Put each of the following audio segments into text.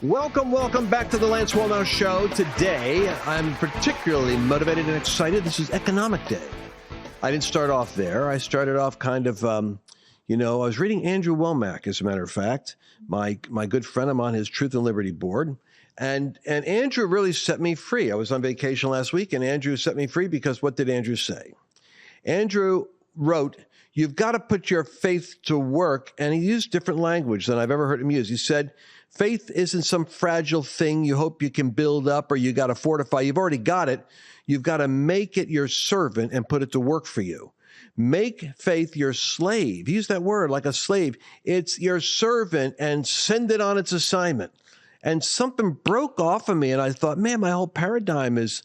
Welcome back to the Lance Wallnau Show. Today, I'm particularly motivated and excited. This is Economic Day. I didn't start off there. I started off kind of, I was reading Andrew Womack, as a matter of fact, my good friend. I'm on his Truth and Liberty board. And Andrew really set me free. I was on vacation last week, and Andrew set me free because what did Andrew say? Andrew wrote, "You've got to put your faith to work." And he used different language than I've ever heard him use. He said, faith isn't some fragile thing you hope you can build up or you got to fortify. You've already got it. You've got to make it your servant and put it to work for you. Make faith your slave. He used that word, like a slave. It's your servant, and send it on its assignment. And something broke off of me, and I thought, man, my whole paradigm is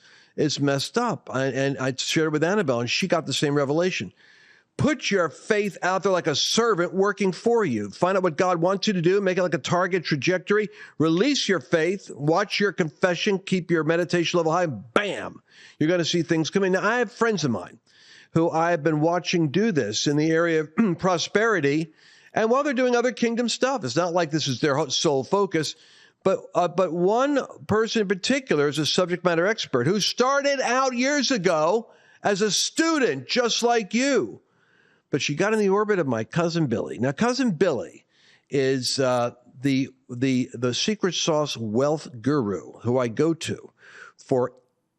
messed up. And I shared it with Annabelle, and she got the same revelation. Put your faith out there like a servant working for you. Find out what God wants you to do. Make it like a target trajectory. Release your faith. Watch your confession. Keep your meditation level high. Bam! You're going to see things coming. Now, I have friends of mine who I have been watching do this in the area of prosperity. And while they're doing other kingdom stuff, it's not like this is their sole focus. But one person in particular is a subject matter expert who started out years ago as a student, just like you. But she got in the orbit of my cousin Billy. Now, cousin Billy is the secret sauce wealth guru who I go to for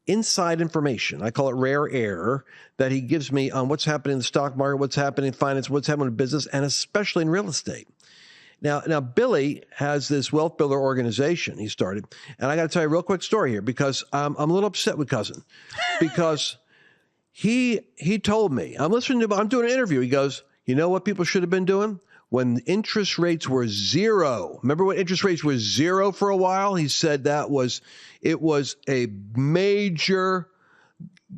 inside information. I call it rare air that he gives me on what's happening in the stock market, what's happening in finance, what's happening in business, and especially in real estate. Now Billy has this wealth builder organization he started, and I got to tell you a real quick story here because I'm a little upset with cousin because. He told me, I'm doing an interview. He goes, you know what people should have been doing? When interest rates were zero. Remember when interest rates were zero for a while? He said it was a major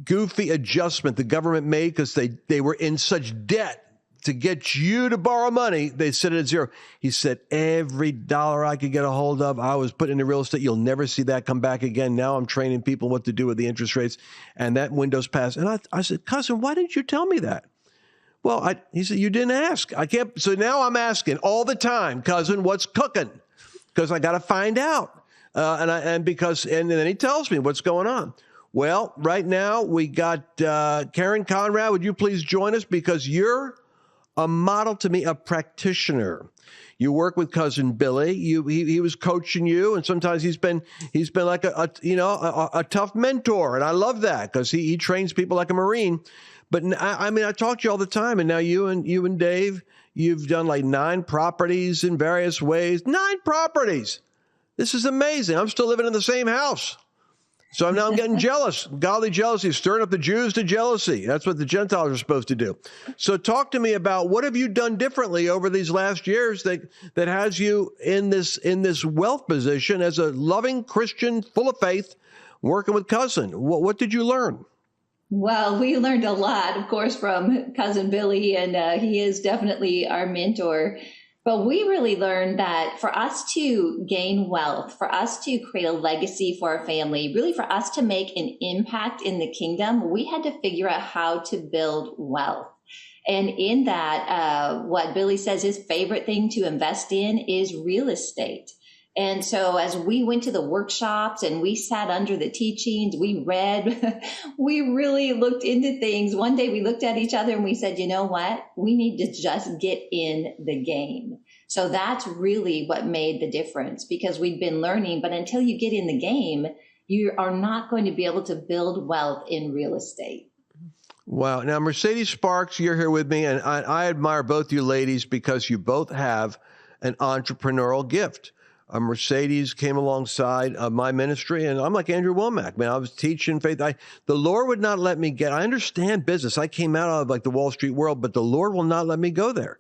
goofy adjustment the government made because they were in such debt to get you to borrow money. They set it at zero. He said, every dollar I could get a hold of, I was putting into real estate. You'll never see that come back again. Now I'm training people what to do with the interest rates. And that window's passed. And I said, cousin, why didn't you tell me that? Well, he said, you didn't ask. I can't. So now I'm asking all the time, cousin, what's cooking? Because I got to find out. And then he tells me what's going on. Well, right now we got Karen Conrad. Would you please join us? Because you're a model to me, a practitioner. You work with cousin Billy. He was coaching you, and sometimes he's been like a tough mentor, and I love that because he trains people like a Marine. But I talk to you all the time, and now you and Dave, you've done like 9 properties in various ways. 9 properties. This is amazing. I'm still living in the same house. So now I'm getting jealous, godly jealousy, stirring up the Jews to jealousy. That's what the Gentiles are supposed to do. So talk to me about what have you done differently over these last years that has you in this wealth position as a loving Christian, full of faith, working with cousin. What did you learn? Well, we learned a lot, of course, from cousin Billy, and he is definitely our mentor. But we really learned that for us to gain wealth, for us to create a legacy for our family, really for us to make an impact in the kingdom, we had to figure out how to build wealth. And in that, what Billy says his favorite thing to invest in is real estate. And so as we went to the workshops and we sat under the teachings, we read, we really looked into things. One day we looked at each other and we said, you know what? We need to just get in the game. So that's really what made the difference because we'd been learning, but until you get in the game, you are not going to be able to build wealth in real estate. Wow. Now, Mercedes Sparks, you're here with me, and I admire both you ladies because you both have an entrepreneurial gift. Mercedes came alongside my ministry, and I'm like Andrew Womack, man. I was teaching faith. The Lord would not let me I understand business. I came out of like the Wall Street world, but the Lord will not let me go there.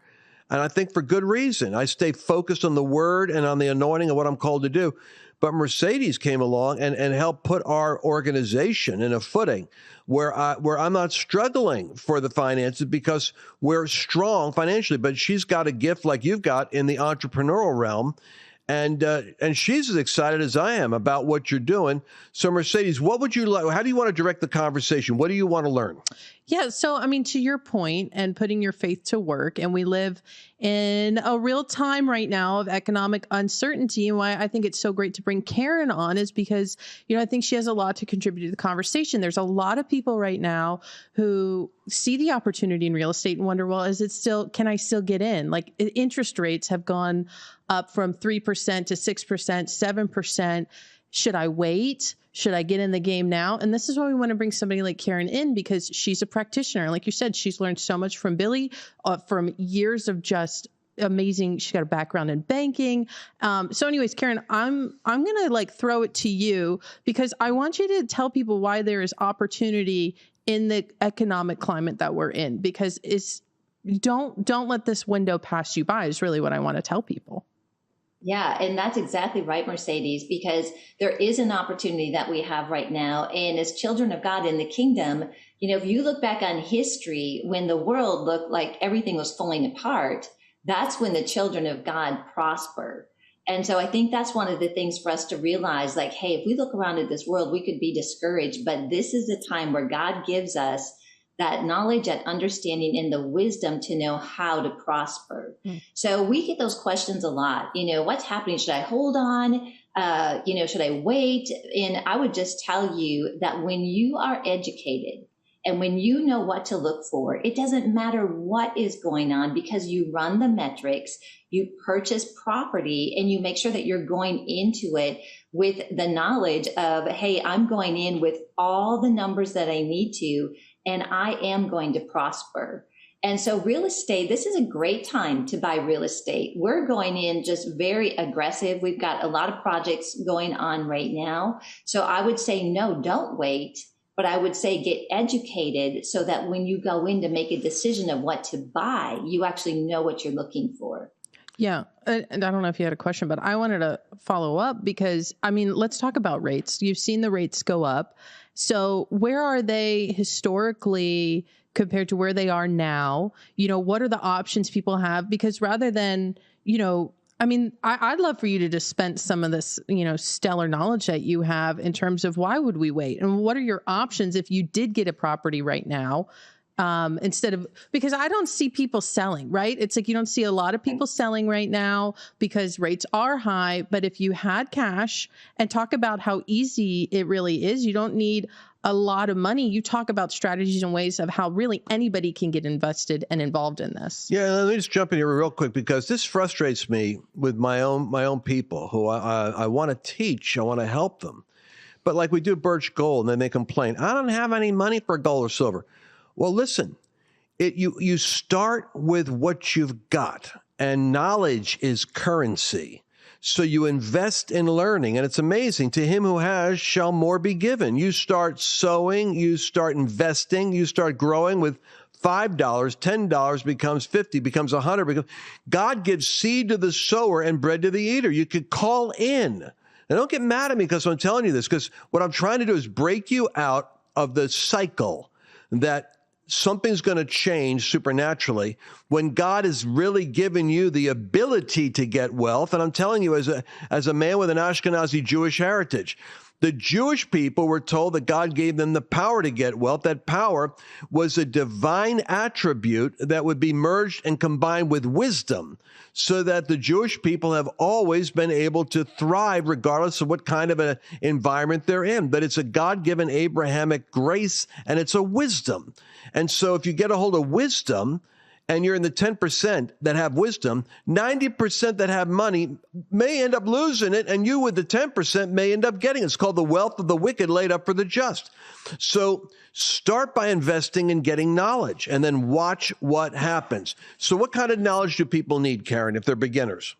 And I think for good reason. I stay focused on the word and on the anointing of what I'm called to do. But Mercedes came along and helped put our organization in a footing where I'm not struggling for the finances because we're strong financially. But she's got a gift like you've got in the entrepreneurial realm. And she's as excited as I am about what you're doing. So Mercedes, what would you like? How do you want to direct the conversation? What do you want to learn? Yeah. So, I mean, to your point and putting your faith to work, and we live in a real time right now of economic uncertainty. And why I think it's so great to bring Karen on is because, I think she has a lot to contribute to the conversation. There's a lot of people right now who see the opportunity in real estate and wonder, well, can I still get in? Like interest rates have gone up from 3% to 6%, 7%. Should I wait? Should I get in the game now? And this is why we want to bring somebody like Karen in, because she's a practitioner. Like you said, she's learned so much from Billy, from years of just amazing. She's got a background in banking. So anyways, Karen, I'm going to throw it to you, because I want you to tell people why there is opportunity in the economic climate that we're in, because don't let this window pass you by is really what I want to tell people. Yeah, and that's exactly right, Mercedes, because there is an opportunity that we have right now. And as children of God in the kingdom, if you look back on history, when the world looked like everything was falling apart, that's when the children of God prosper. And so I think that's one of the things for us to realize, hey, if we look around at this world, we could be discouraged, but this is the time where God gives us that knowledge, that understanding, and the wisdom to know how to prosper. So we get those questions a lot. What's happening? Should I hold on? Should I wait? And I would just tell you that when you are educated and when you know what to look for, it doesn't matter what is going on, because you run the metrics, you purchase property, and you make sure that you're going into it with the knowledge of, hey, I'm going in with all the numbers that I need to, and I am going to prosper. And so real estate, this is a great time to buy real estate. We're going in just very aggressive. We've got a lot of projects going on right now. So I would say, no, don't wait. But I would say get educated so that when you go in to make a decision of what to buy, you actually know what you're looking for. Yeah. And I don't know if you had a question, but I wanted to follow up because, let's talk about rates. You've seen the rates go up. So where are they historically compared to where they are now? What are the options people have? Because rather than, I'd love for you to dispense some of this, stellar knowledge that you have in terms of why would we wait? And what are your options if you did get a property right now? Because I don't see people selling, right? It's you don't see a lot of people selling right now because rates are high. But if you had cash, and talk about how easy it really is, you don't need a lot of money. You talk about strategies and ways of how really anybody can get invested and involved in this. Yeah, let me just jump in here real quick, because this frustrates me with my own people who I want to teach. I want to help them. But we do Birch Gold, and then they complain, I don't have any money for gold or silver. Well, listen, you start with what you've got, and knowledge is currency. So you invest in learning, and it's amazing. To him who has shall more be given. You start sowing, you start investing, you start growing with $5, $10 becomes 50, becomes 100. God gives seed to the sower and bread to the eater. You could call in. And don't get mad at me because I'm telling you this, because what I'm trying to do is break you out of the cycle that something's going to change supernaturally when God has really given you the ability to get wealth. And I'm telling you, as a man with an Ashkenazi Jewish heritage, the Jewish people were told that God gave them the power to get wealth. That power was a divine attribute that would be merged and combined with wisdom, so that the Jewish people have always been able to thrive regardless of what kind of an environment they're in. But it's a God-given Abrahamic grace, and it's a wisdom. And so if you get a hold of wisdom, and you're in the 10% that have wisdom, 90% that have money may end up losing it, and you with the 10% may end up getting it. It's called the wealth of the wicked laid up for the just. So start by investing in getting knowledge, and then watch what happens. So what kind of knowledge do people need, Karen, if they're beginners?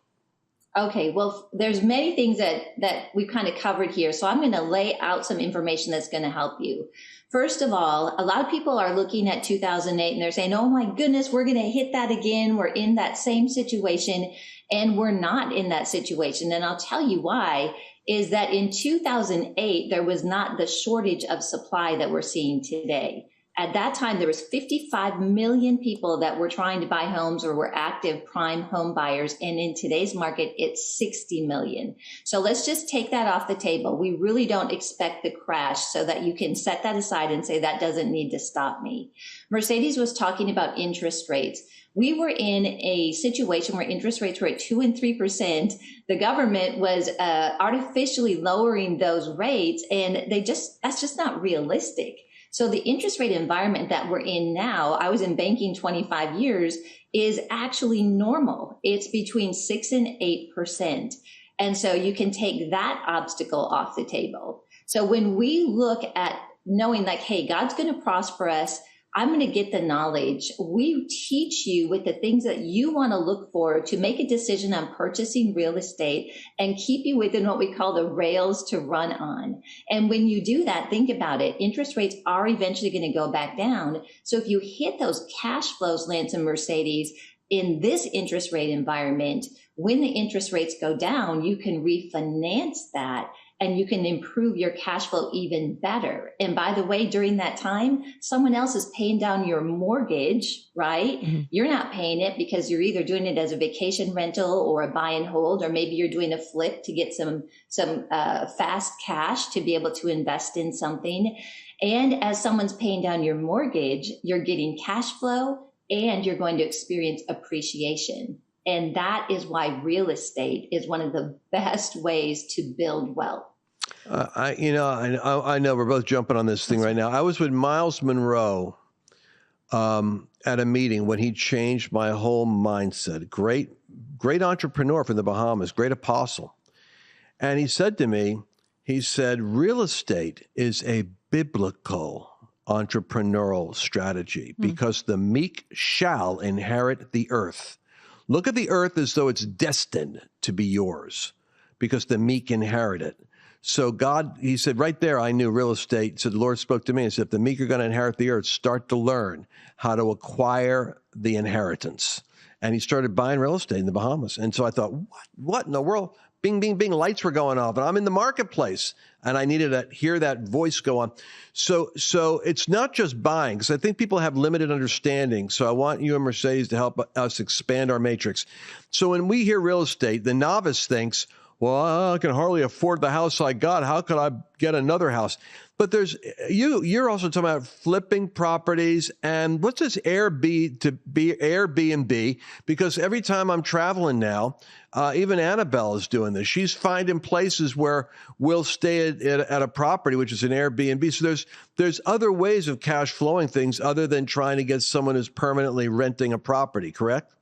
Okay, well, there's many things that we've kind of covered here. So I'm going to lay out some information that's going to help you. First of all, a lot of people are looking at 2008 and they're saying, oh my goodness, we're going to hit that again. We're in that same situation, and we're not in that situation. And I'll tell you why, is that in 2008, there was not the shortage of supply that we're seeing today. At that time, there was 55 million people that were trying to buy homes or were active prime home buyers. And in today's market, it's 60 million. So let's just take that off the table. We really don't expect the crash, so that you can set that aside and say that doesn't need to stop me. Mercedes was talking about interest rates. We were in a situation where interest rates were at 2 and 3%. The government was artificially lowering those rates, and that's just not realistic. So the interest rate environment that we're in now, I was in banking 25 years, is actually normal. It's between 6 and 8%. And so you can take that obstacle off the table. So when we look at knowing like, hey, God's going to prosper us, I'm going to get the knowledge. We teach you with the things that you want to look for to make a decision on purchasing real estate and keep you within what we call the rails to run on. And when you do that, think about it. Interest rates are eventually going to go back down. So if you hit those cash flows, Lance and Mercedes, in this interest rate environment, when the interest rates go down, you can refinance that and you can improve your cash flow even better. And by the way, during that time, someone else is paying down your mortgage, right? Mm-hmm. You're not paying it because you're either doing it as a vacation rental or a buy and hold, or maybe you're doing a flip to get some fast cash to be able to invest in something. And as someone's paying down your mortgage, you're getting cash flow and you're going to experience appreciation. And that is why real estate is one of the best ways to build wealth. I know we're both jumping on this thing right now. I was with Miles Monroe at a meeting when he changed my whole mindset. Great entrepreneur from the Bahamas, great apostle. And he said to me, he said, real estate is a biblical entrepreneurial strategy because the meek shall inherit the earth. Look at the earth as though it's destined to be yours because the meek inherit it. So God, he said, right there, I knew real estate. He said, the Lord spoke to me and said, if the meek are going to inherit the earth, start to learn how to acquire the inheritance. And he started buying real estate in the Bahamas. And so I thought, what in the world? Bing, bing, bing, lights were going off. And I'm in the marketplace. And I needed to hear that voice go on. So it's not just buying, because I think people have limited understanding. So I want you and Mercedes to help us expand our matrix. So when we hear real estate, the novice thinks, well, I can hardly afford the house I got. How could I get another house? But you're also talking about flipping properties and what's this Airbnb? Because every time I'm traveling now, even Annabelle is doing this. She's finding places where we'll stay at a property, which is an Airbnb. So there's other ways of cash flowing things other than trying to get someone who's permanently renting a property, correct?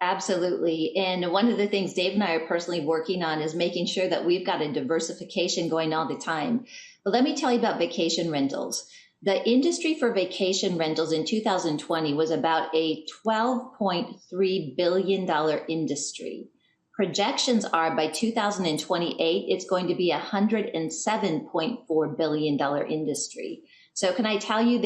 Absolutely. And one of the things Dave and I are personally working on is making sure that we've got a diversification going all the time. But let me tell you about vacation rentals. The industry for vacation rentals in 2020 was about a $12.3 billion industry. Projections are by 2028, it's going to be a $107.4 billion industry. So can I tell you,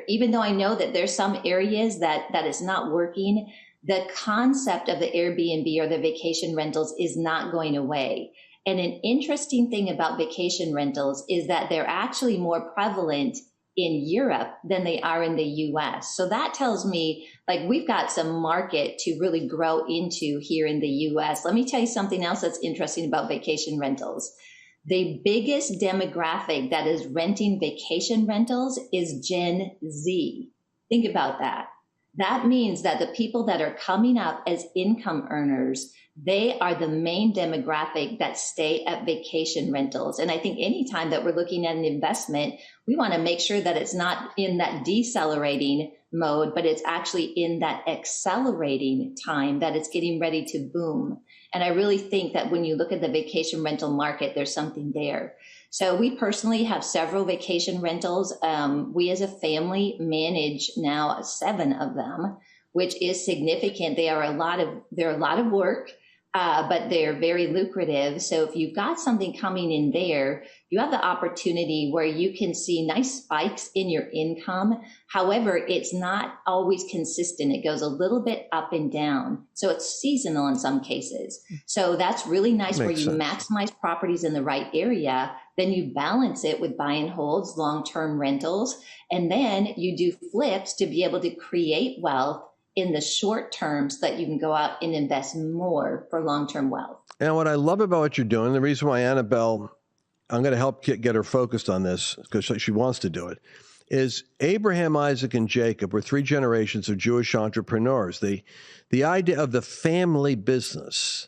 even though I know that there's some areas that is not working, the concept of the Airbnb or the vacation rentals is not going away. And an interesting thing about vacation rentals is that they're actually more prevalent in Europe than they are in the US. So that tells me like we've got some market to really grow into here in the US. Let me tell you something else that's interesting about vacation rentals. The biggest demographic that is renting vacation rentals is Gen Z. Think about that. That means that the people that are coming up as income earners, they are the main demographic that stay at vacation rentals. And I think anytime that we're looking at an investment, we want to make sure that it's not in that decelerating mode, but it's actually in that accelerating time that it's getting ready to boom. And I really think that when you look at the vacation rental market, there's something there. So we personally have several vacation rentals. We as a family manage now 7 of them, which is significant. They're a lot of work, but they're very lucrative. So if you've got something coming in there, you have the opportunity where you can see nice spikes in your income. However, it's not always consistent. It goes a little bit up and down. So it's seasonal in some cases. So that's really nice where you maximize properties in the right area. Then you balance it with buy and holds, long-term rentals, and then you do flips to be able to create wealth in the short term so that you can go out and invest more for long-term wealth. And what I love about what you're doing, the reason why Annabelle, I'm going to help get her focused on this because she wants to do it, is Abraham, Isaac, and Jacob were 3 generations of Jewish entrepreneurs. The idea of the family business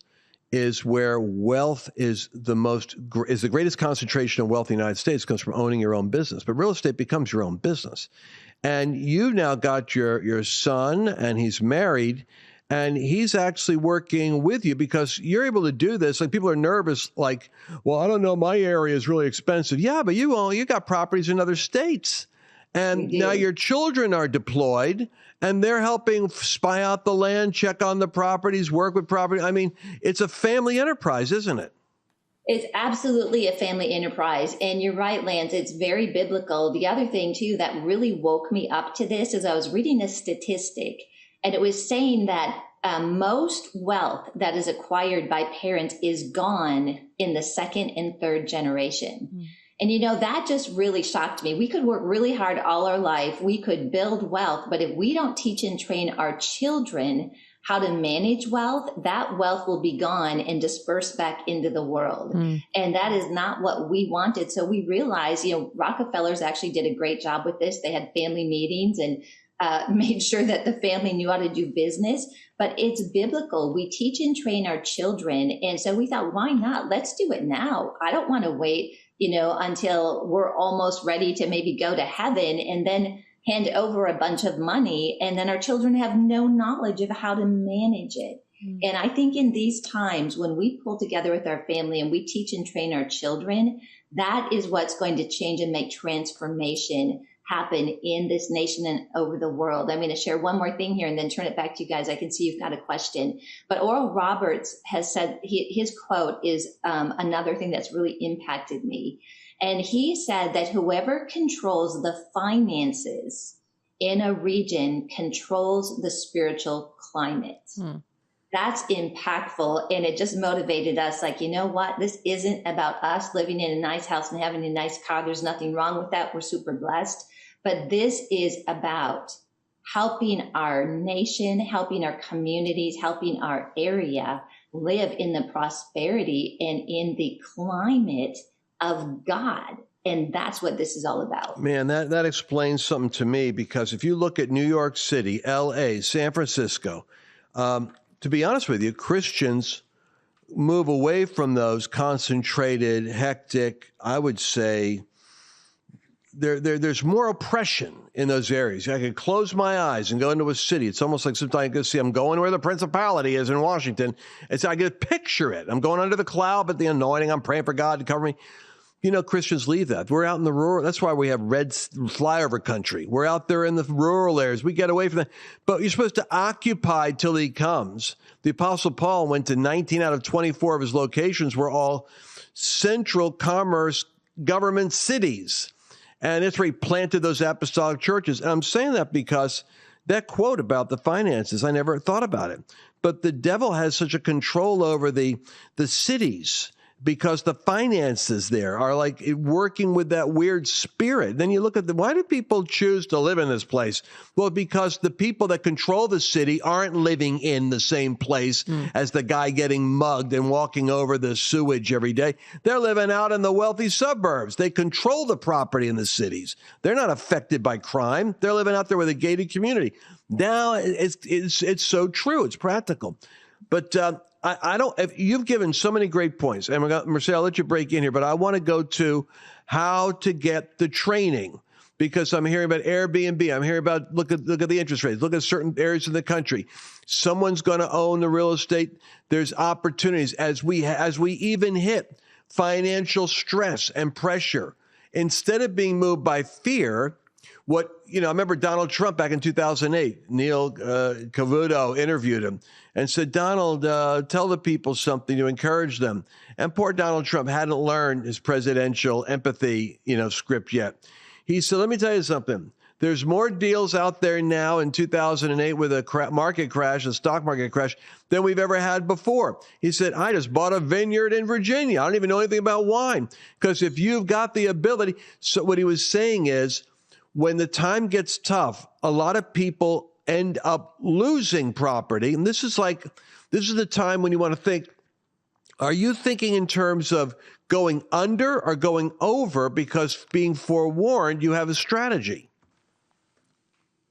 is where wealth is the greatest concentration of wealth in the United States. It comes from owning your own business. But real estate becomes your own business. And you've now got your son, and he's married, and he's actually working with you because you're able to do this. Like, people are nervous, like, well, I don't know, my area is really expensive. Yeah, but you got properties in other states. And now your children are deployed, and they're helping spy out the land, check on the properties, work with property. I mean, it's a family enterprise, isn't it? It's absolutely a family enterprise. And you're right, Lance, it's very biblical. The other thing, too, that really woke me up to this is I was reading a statistic, and it was saying that most wealth that is acquired by parents is gone in the second and third generation. Mm. And, that just really shocked me. We could work really hard all our life. We could build wealth. But if we don't teach and train our children how to manage wealth, that wealth will be gone and dispersed back into the world. Mm. And that is not what we wanted. So we realized, Rockefellers actually did a great job with this. They had family meetings and made sure that the family knew how to do business. But it's biblical. We teach and train our children. And so we thought, why not? Let's do it now. I don't want to wait, until we're almost ready to maybe go to heaven and then hand over a bunch of money, and then our children have no knowledge of how to manage it. Mm-hmm. And I think in these times when we pull together with our family and we teach and train our children, that is what's going to change and make transformation happen in this nation and over the world. I'm going to share one more thing here and then turn it back to you guys. I can see you've got a question. But Oral Roberts has said, his quote is another thing that's really impacted me. And he said that whoever controls the finances in a region controls the spiritual climate. Hmm. That's impactful. And it just motivated us like, you know what? This isn't about us living in a nice house and having a nice car. There's nothing wrong with that. We're super blessed. But this is about helping our nation, helping our communities, helping our area live in the prosperity and in the climate of God. And that's what this is all about. Man, that explains something to me, because if you look at New York City, LA, San Francisco, to be honest with you, Christians move away from those concentrated, hectic, I would say, there's more oppression in those areas. I can close my eyes and go into a city. It's almost like sometimes I can see I'm going where the principality is in Washington. I can picture it. I'm going under the cloud, but the anointing, I'm praying for God to cover me. Christians leave that. We're out in the rural. That's why we have red flyover country. We're out there in the rural areas. We get away from that. But you're supposed to occupy till he comes. The Apostle Paul went to 19 out of 24 of his locations were all central commerce government cities. And it's where he planted those apostolic churches. And I'm saying that because that quote about the finances, I never thought about it. But the devil has such a control over the cities, because the finances there are like working with that weird spirit. Then you look at why do people choose to live in this place? Well, because the people that control the city aren't living in the same place as the guy getting mugged and walking over the sewage every day. They're living out in the wealthy suburbs. They control the property in the cities. They're not affected by crime. They're living out there with a gated community. Now it's so true. It's practical. But I don't. If you've given so many great points, and Marcel, I'll let you break in here, but I want to go to how to get the training, because I'm hearing about Airbnb. I'm hearing about look at the interest rates. Look at certain areas of the country. Someone's going to own the real estate. There's opportunities as we even hit financial stress and pressure. Instead of being moved by fear, I remember Donald Trump back in 2008, Neil Cavuto interviewed him and said, Donald, tell the people something to encourage them. And poor Donald Trump hadn't learned his presidential empathy, script yet. He said, let me tell you something. There's more deals out there now in 2008 with a market crash, a stock market crash, than we've ever had before. He said, I just bought a vineyard in Virginia. I don't even know anything about wine. Because if you've got the ability, so what he was saying is, when the time gets tough, a lot of people end up losing property. And this is the time when you want to think, are you thinking in terms of going under or going over? Because being forewarned, you have a strategy.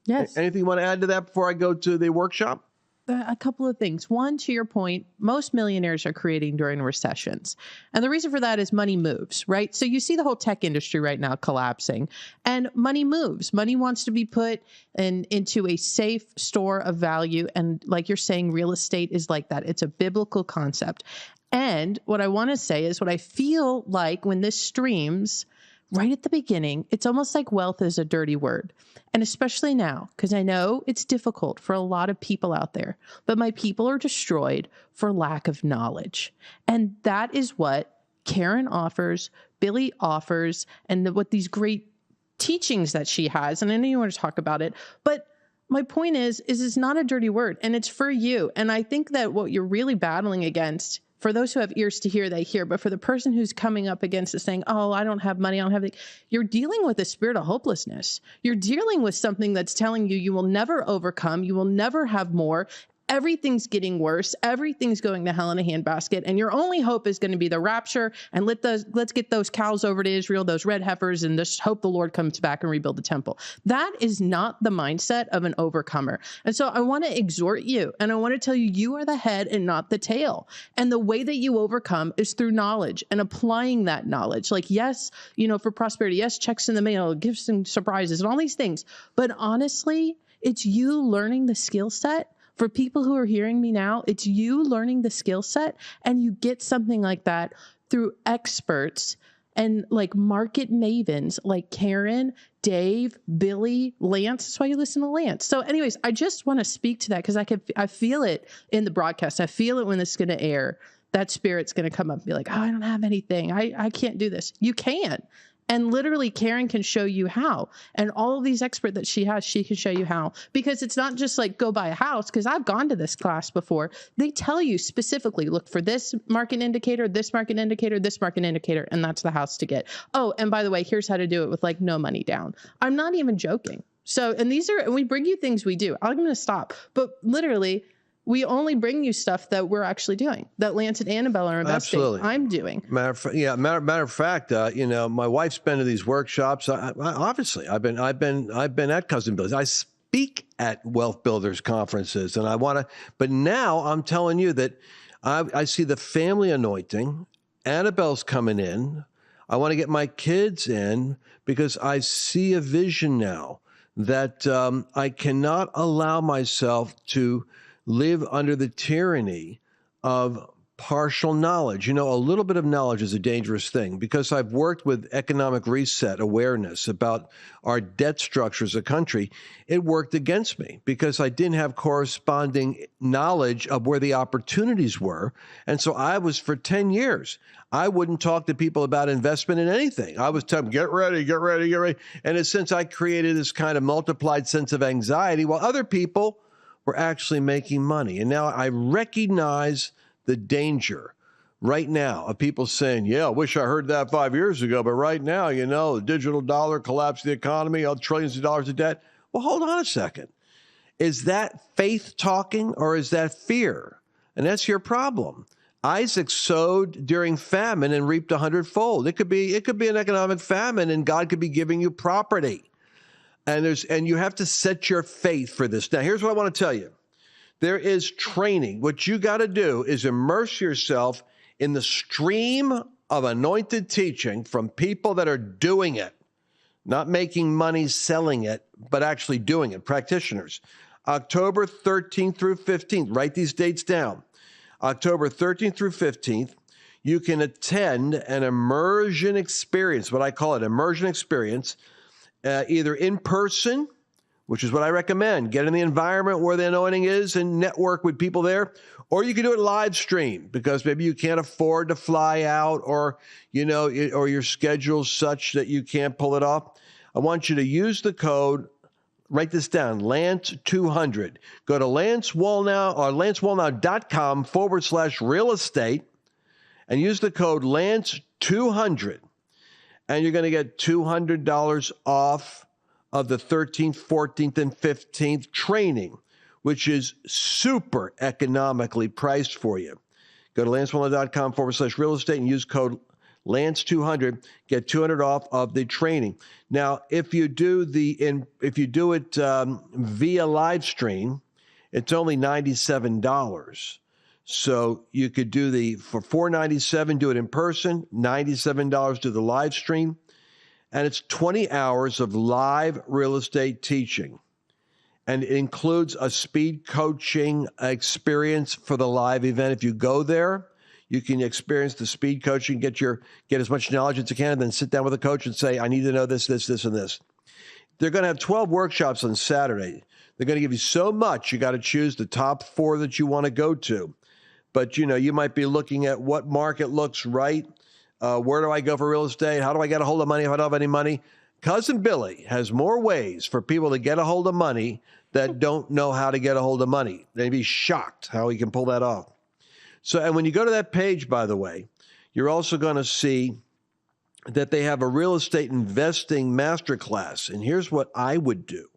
Yes. Anything you want to add to that before I go to the workshop? A couple of things. One, to your point, most millionaires are creating during recessions. And the reason for that is money moves, right? So you see the whole tech industry right now collapsing, and money moves. Money wants to be put into a safe store of value. And like you're saying, real estate is like that. It's a biblical concept. And what I want to say is what I feel like when this streams right at the beginning, it's almost like wealth is a dirty word. And especially now, because I know it's difficult for a lot of people out there, but my people are destroyed for lack of knowledge. And that is what Karen offers, Billy offers, and what these great teachings that she has. And I know you want to talk about it, but my point is it's not a dirty word, and it's for you. And I think that what you're really battling against, for those who have ears to hear, they hear. But for the person who's coming up against it saying, oh, I don't have money, I don't have you're dealing with a spirit of hopelessness. You're dealing with something that's telling you you will never overcome, you will never have more. Everything's getting worse. Everything's going to hell in a handbasket. And your only hope is going to be the rapture. And let's get those cows over to Israel, those red heifers, and just hope the Lord comes back and rebuild the temple. That is not the mindset of an overcomer. And so I want to exhort you, and I want to tell you, you are the head and not the tail. And the way that you overcome is through knowledge and applying that knowledge. Like, yes, for prosperity, yes, checks in the mail, gifts and surprises and all these things. But honestly, it's you learning the skill set. For people who are hearing me now, it's you learning the skill set, and you get something like that through experts and like market mavens like Karen, Dave, Billy, Lance. That's why you listen to Lance. So anyways, I just want to speak to that because I feel it in the broadcast. I feel it when it's going to air. That spirit's going to come up and be like, oh, I don't have anything. I can't do this. You can. And literally, Karen can show you how. And all of these experts that she has, she can show you how. Because it's not just like go buy a house, because I've gone to this class before. They tell you specifically, look for this market indicator, this market indicator, this market indicator, and that's the house to get. Oh, and by the way, here's how to do it with like no money down. I'm not even joking. So, and we bring you things we do. I'm going to stop. But literally, we only bring you stuff that we're actually doing, that Lance and Annabelle are investing. Absolutely. I'm doing. Matter of fact, my wife's been to these workshops. Obviously, I've been at Cousin Billy's. I speak at Wealth Builders conferences, and but now I'm telling you that I see the family anointing. Annabelle's coming in. I want to get my kids in because I see a vision now that I cannot allow myself to live under the tyranny of partial knowledge. A little bit of knowledge is a dangerous thing because I've worked with economic reset awareness about our debt structure as a country. It worked against me because I didn't have corresponding knowledge of where the opportunities were. And so I was, for 10 years, I wouldn't talk to people about investment in anything. I was telling them, get ready, get ready, get ready. And in a sense, I created this kind of multiplied sense of anxiety while other people were actually making money. And now I recognize the danger right now of people saying, yeah, I wish I heard that 5 years ago, but right now, the digital dollar collapsed the economy, trillions of dollars of debt. Well, hold on a second. Is that faith talking or is that fear? And that's your problem. Isaac sowed during famine and reaped 100-fold. It could be an economic famine, and God could be giving you property. And you have to set your faith for this. Now, here's what I want to tell you. There is training. What you got to do is immerse yourself in the stream of anointed teaching from people that are doing it, not making money selling it, but actually doing it, practitioners. October 13th through 15th, write these dates down. October 13th through 15th, you can attend an immersion experience, what I call an immersion experience, either in person, which is what I recommend. Get in the environment where the anointing is and network with people there. Or you can do it live stream because maybe you can't afford to fly out or, or your schedule's such that you can't pull it off. I want you to use the code. Write this down, Lance200. Go to Lance Wallnau or lancewallnau.com/real estate and use the code Lance200. And you're going to get $200 off of the 13th, 14th, and 15th training, which is super economically priced for you. Go to lancewallnau.com/real estate and use code Lance200, get $200 off of the training. Now, if you do it via live stream, it's only $97. So you could do for $497, do it in person, $97 do the live stream, and it's 20 hours of live real estate teaching. And it includes a speed coaching experience for the live event. If you go there, you can experience the speed coaching, get as much knowledge as you can, and then sit down with a coach and say, I need to know this, this, this, and this. They're going to have 12 workshops on Saturday. They're going to give you so much, you got to choose the top 4 that you want to go to. But, you might be looking at what market looks right. Where do I go for real estate? How do I get a hold of money if I don't have any money? Cousin Billy has more ways for people to get a hold of money that don't know how to get a hold of money. They'd be shocked how he can pull that off. So, and when you go to that page, by the way, you're also going to see that they have a real estate investing masterclass. And here's what I would do.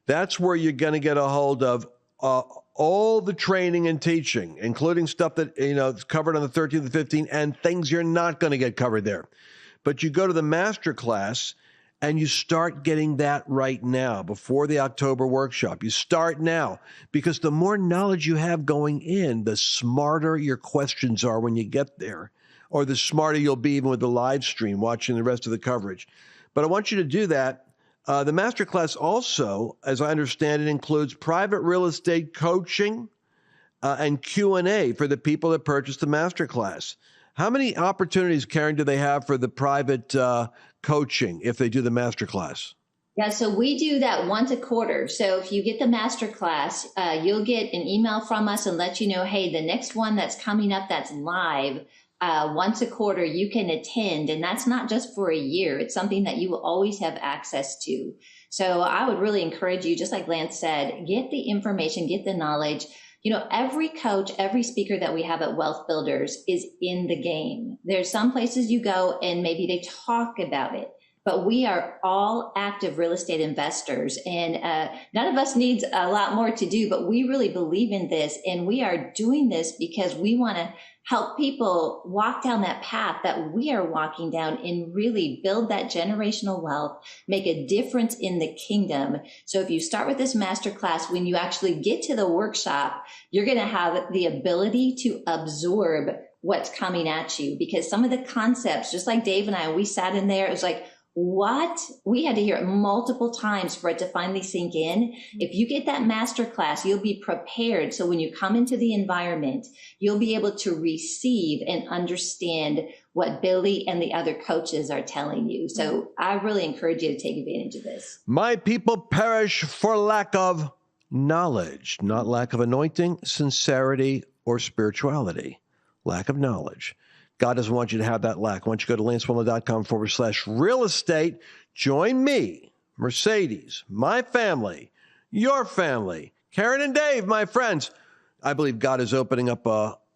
That's where you're going to get a hold of all the training and teaching, including stuff that, is covered on the 13th and 15th and things you're not going to get covered there. But you go to the masterclass and you start getting that right now before the October workshop. You start now because the more knowledge you have going in, the smarter your questions are when you get there, or the smarter you'll be even with the live stream watching the rest of the coverage. But I want you to do that. The masterclass also, as I understand it, includes private real estate coaching and Q&A for the people that purchase the masterclass. How many opportunities, Karen, do they have for the private coaching if they do the masterclass? Yeah, so we do that once a quarter. So if you get the masterclass, you'll get an email from us and let you know, hey, the next one that's coming up that's live, once a quarter you can attend. And that's not just for a year. It's something that you will always have access to. So I would really encourage you, just like Lance said, get the information, get the knowledge. Every coach, every speaker that we have at Wealth Builders is in the game. There's some places you go and maybe they talk about it, but we are all active real estate investors, and none of us needs a lot more to do, but we really believe in this, and we are doing this because we want to help people walk down that path that we are walking down and really build that generational wealth, make a difference in the kingdom. So if you start with this masterclass, when you actually get to the workshop, you're going to have the ability to absorb what's coming at you, because some of the concepts, just like Dave and I, we sat in there, it was like, what? We had to hear it multiple times for it to finally sink in. If you get that master class, you'll be prepared. So when you come into the environment, you'll be able to receive and understand what Billy and the other coaches are telling you. So I really encourage you to take advantage of this. My people perish for lack of knowledge, not lack of anointing, sincerity, or spirituality. Lack of knowledge. God doesn't want you to have that lack. I want you to go to lancewallnau.com/real estate. Join me, Mercedes, my family, your family, Karen and Dave, my friends. I believe God is opening up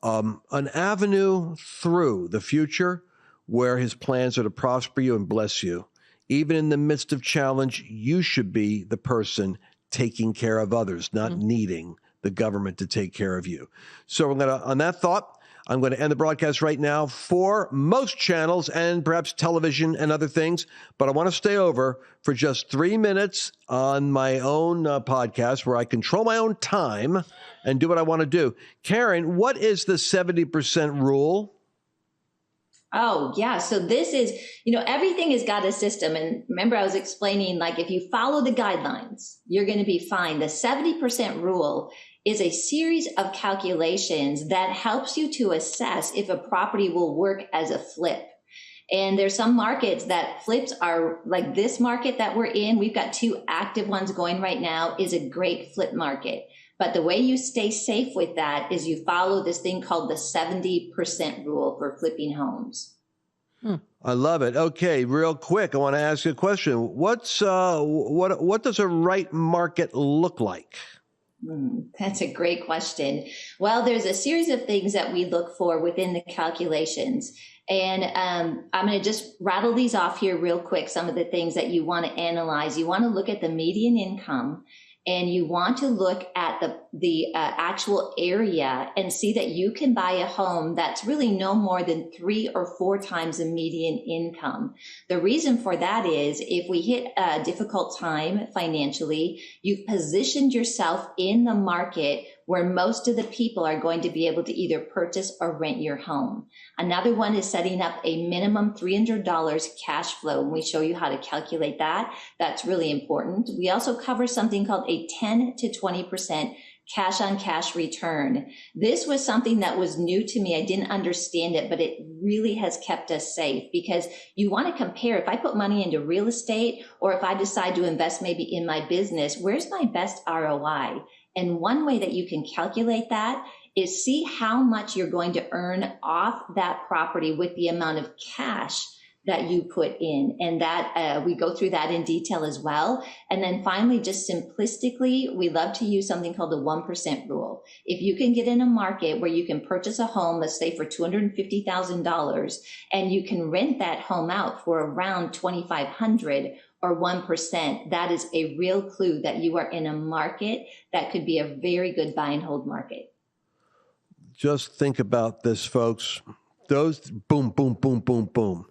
an avenue through the future where his plans are to prosper you and bless you. Even in the midst of challenge, you should be the person taking care of others, not needing the government to take care of you. So on that thought, I'm going to end the broadcast right now for most channels and perhaps television and other things, but I want to stay over for just 3 minutes on my own podcast where I control my own time and do what I want to do. Karen, what is the 70% rule? Oh, yeah. So this is, everything has got a system. And remember, I was explaining, like, if you follow the guidelines, you're going to be fine. The 70% rule is a series of calculations that helps you to assess if a property will work as a flip. And there's some markets that flips are like this market that we're in. We've got 2 active ones going right now, is a great flip market. But the way you stay safe with that is you follow this thing called the 70% rule for flipping homes. I love it. Okay, real quick, I want to ask you a question. What does a right market look like? That's a great question. Well, there's a series of things that we look for within the calculations. And I'm going to just rattle these off here real quick. Some of the things that you want to analyze. You want to look at the median income, and you want to look at the actual area and see that you can buy a home that's really no more than 3 or 4 times the median income. The reason for that is if we hit a difficult time financially, you've positioned yourself in the market where most of the people are going to be able to either purchase or rent your home. Another one is setting up a minimum $300 cash flow. And we show you how to calculate that. That's really important. We also cover something called a 10 to 20% cash on cash return. This was something that was new to me. I didn't understand it, but it really has kept us safe because you want to compare. If I put money into real estate or if I decide to invest maybe in my business, where's my best ROI? And one way that you can calculate that is see how much you're going to earn off that property with the amount of cash that you put in. And that we go through that in detail as well. And then finally, just simplistically, we love to use something called the 1% rule. If you can get in a market where you can purchase a home, let's say for $250,000, and you can rent that home out for around $2,500 or 1%, that is a real clue that you are in a market that could be a very good buy and hold market. Just think about this, folks. Those boom, boom, boom, boom, boom.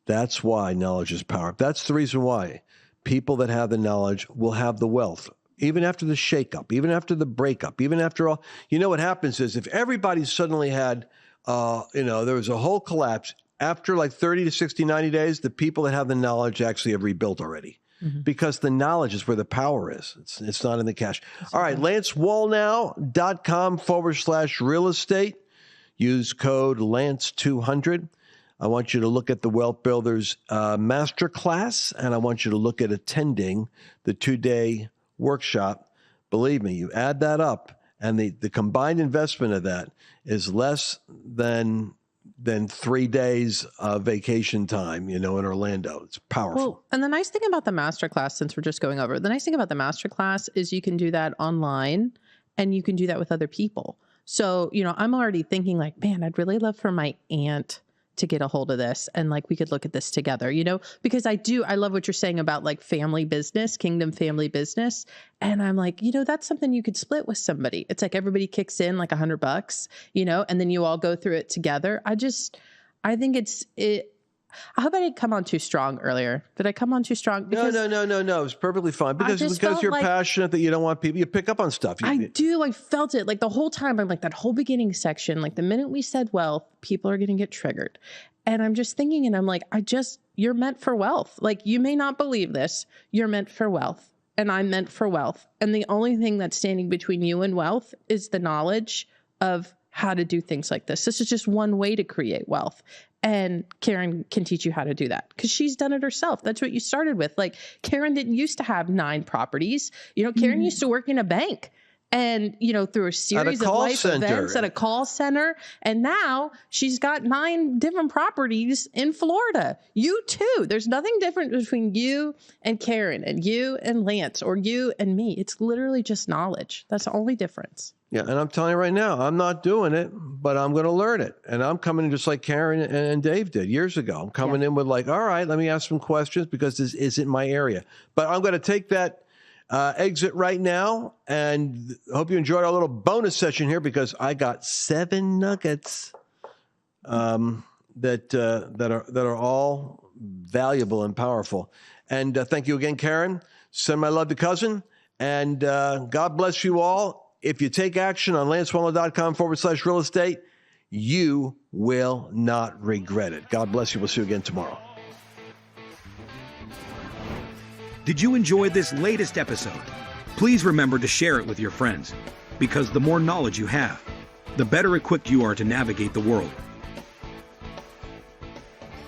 That's why knowledge is power. That's the reason why people that have the knowledge will have the wealth. Even after the shakeup, even after the breakup, even after all, you know what happens is if everybody suddenly had, there was a whole collapse, after like 30 to 60, 90 days, the people that have the knowledge actually have rebuilt already. Because the knowledge is where the power is. It's not in the cash. All right, LanceWallnau.com/real estate. Use code Lance200. I want you to look at the Wealth Builders Masterclass, and I want you to look at attending the 2-day workshop. Believe me, you add that up, and the combined investment of that is less than 3 days of vacation time, in Orlando. It's powerful. Well, and the nice thing about the masterclass, since we're just going over, the nice thing about the masterclass is you can do that online and you can do that with other people. So, I'm already thinking like, man, I'd really love for my aunt to get a hold of this. And like, we could look at this together, because I love what you're saying about like family business, kingdom family business. And I'm like, that's something you could split with somebody. It's like everybody kicks in like $100, and then you all go through it together. I think I hope I didn't come on too strong earlier. Did I come on too strong? Because no. It's perfectly fine because you're passionate that you don't want people. You pick up on stuff. I do. I felt it like the whole time. I'm like that whole beginning section. Like the minute we said wealth, people are going to get triggered. And I'm just thinking, and I'm like, you're meant for wealth. Like you may not believe this. You're meant for wealth, and I'm meant for wealth. And the only thing that's standing between you and wealth is the knowledge of how to do things like this. This is just one way to create wealth. And Karen can teach you how to do that because she's done it herself. That's what you started with. Like Karen didn't used to have 9 properties. Karen used to work in a bank and, through a series of life events at a call center. And now she's got 9 different properties in Florida. You too. There's nothing different between you and Karen and you and Lance or you and me. It's literally just knowledge. That's the only difference. Yeah, and I'm telling you right now, I'm not doing it, but I'm going to learn it. And I'm coming in just like Karen and Dave did years ago. I'm coming in with like, all right, let me ask some questions because this isn't my area. But I'm going to take that exit right now, and hope you enjoyed our little bonus session here because I got 7 nuggets that are all valuable and powerful. And thank you again, Karen. Send my love to cousin, and God bless you all. If you take action on LanceWallnau.com/real estate, you will not regret it. God bless you. We'll see you again tomorrow. Did you enjoy this latest episode? Please remember to share it with your friends, because the more knowledge you have, the better equipped you are to navigate the world.